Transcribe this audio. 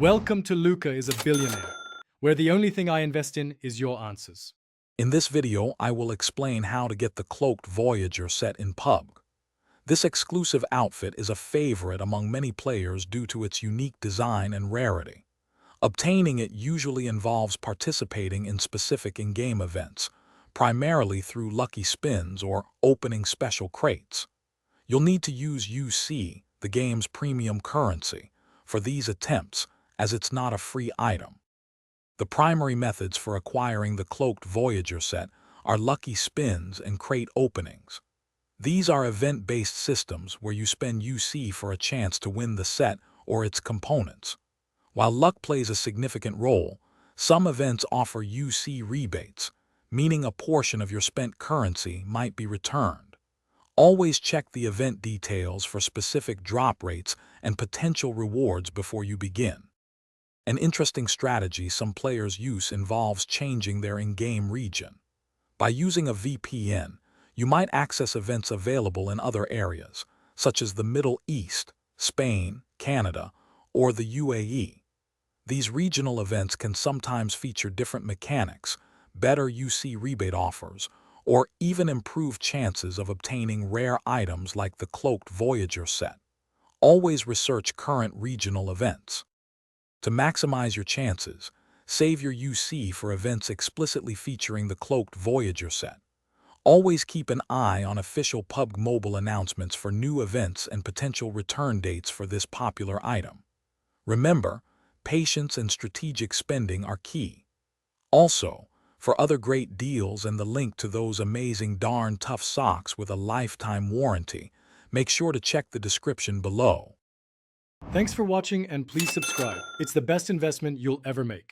Welcome to Luca is a Billionaire, where the only thing I invest in is your answers. In this video, I will explain how to get the Cloaked Voyager set in PUBG. This exclusive outfit is a favorite among many players due to its unique design and rarity. Obtaining it usually involves participating in specific in-game events, primarily through lucky spins or opening special crates. You'll need to use UC, the game's premium currency, for these attempts, as it's not a free item. The primary methods for acquiring the Cloaked Voyager set are lucky spins and crate openings. These are event-based systems where you spend UC for a chance to win the set or its components. While luck plays a significant role, some events offer UC rebates, meaning a portion of your spent currency might be returned. Always check the event details for specific drop rates and potential rewards before you begin. An interesting strategy some players use involves changing their in-game region. By using a VPN, you might access events available in other areas, such as the Middle East, Spain, Canada, or the UAE. These regional events can sometimes feature different mechanics, better UC rebate offers, or even improved chances of obtaining rare items like the Cloaked Voyager set. Always research current regional events. To maximize your chances, save your UC for events explicitly featuring the Cloaked Voyager set. Always keep an eye on official PUBG Mobile announcements for new events and potential return dates for this popular item. Remember, patience and strategic spending are key. Also, for other great deals and the link to those amazing darn tough socks with a lifetime warranty, make sure to check the description below. Thanks for watching and please subscribe. It's the best investment you'll ever make.